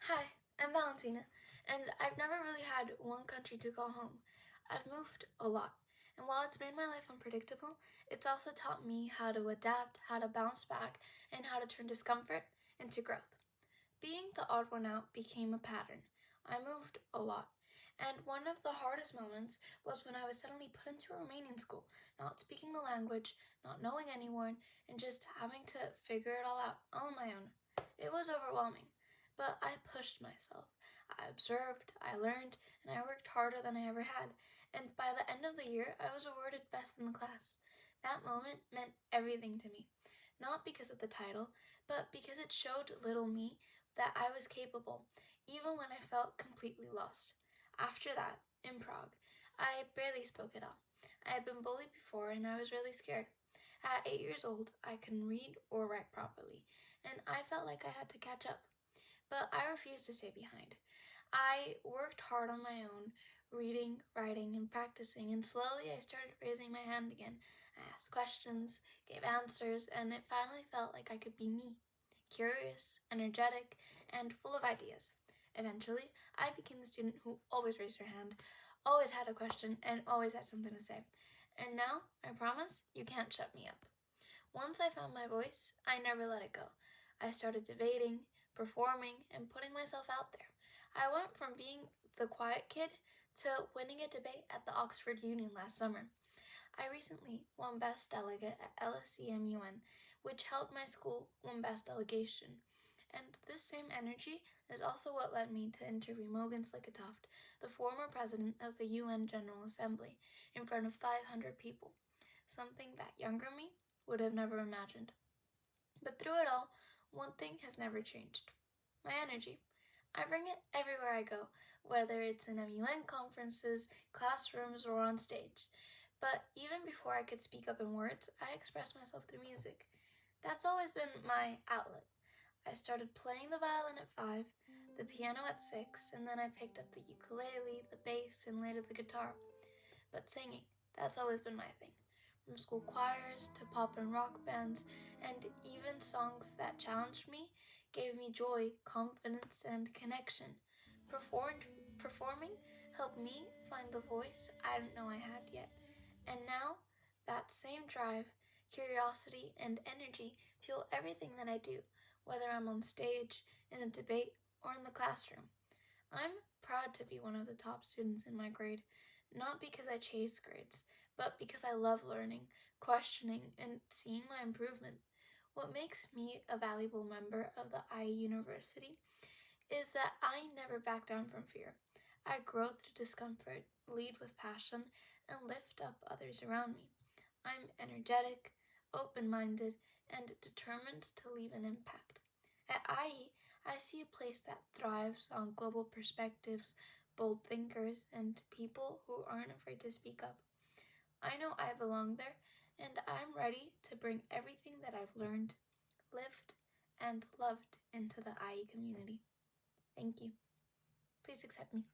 Hi, I'm Valentina, and I've never really had one country to call home. I've moved a lot, and while it's made my life unpredictable, it's also taught me how to adapt, how to bounce back, and how to turn discomfort into growth. Being the odd one out became a pattern. I moved a lot, and one of the hardest moments was when I was suddenly put into a Romanian school, not speaking the language, not knowing anyone, and just having to figure it all out on my own. It was overwhelming, but I pushed myself. I observed, I learned, and I worked harder than I ever had. And by the end of the year, I was awarded best in the class. That moment meant everything to me. Not because of the title, but because it showed little me that I was capable, even when I felt completely lost. After that, in Prague, I barely spoke at all. I had been bullied before and I was really scared. At 8 years old, I couldn't read or write properly, and I felt like I had to catch up. But I refused to stay behind. I worked hard on my own, reading, writing, and practicing, and slowly I started raising my hand again. I asked questions, gave answers, and it finally felt like I could be me, curious, energetic, and full of ideas. Eventually, I became the student who always raised her hand, always had a question, and always had something to say. And now, I promise, you can't shut me up. Once I found my voice, I never let it go. I started debating, performing, and putting myself out there. I went from being the quiet kid to winning a debate at the Oxford Union last summer. I recently won Best Delegate at LSEMUN, which helped my school win Best Delegation. And this same energy is also what led me to interview Mogen Sliketoft, the former president of the UN General Assembly, in front of 500 people, something that younger me would have never imagined. But through it all, one thing has never changed: my energy. I bring it everywhere I go, whether it's in MUN conferences, classrooms, or on stage. But even before I could speak up in words, I express myself through music. That's always been my outlet. I started playing the violin at 5, the piano at 6, and then I picked up the ukulele, the bass, and later the guitar. But singing, that's always been my thing. From school choirs to pop and rock bands, and even songs that challenged me, gave me joy, confidence, and connection. Performing helped me find the voice I didn't know I had yet. And now, that same drive, curiosity, and energy fuel everything that I do, whether I'm on stage, in a debate, or in the classroom. I'm proud to be one of the top students in my grade, not because I chase grades, but because I love learning, questioning, and seeing my improvement. What makes me a valuable member of the IE University is that I never back down from fear. I grow through discomfort, lead with passion, and lift up others around me. I'm energetic, open minded, and determined to leave an impact. At IE, I see a place that thrives on global perspectives, bold thinkers, and people who aren't afraid to speak up. I know I belong there, and I'm ready to bring everything that I've learned, lived, and loved into the IE community. Thank you. Please accept me.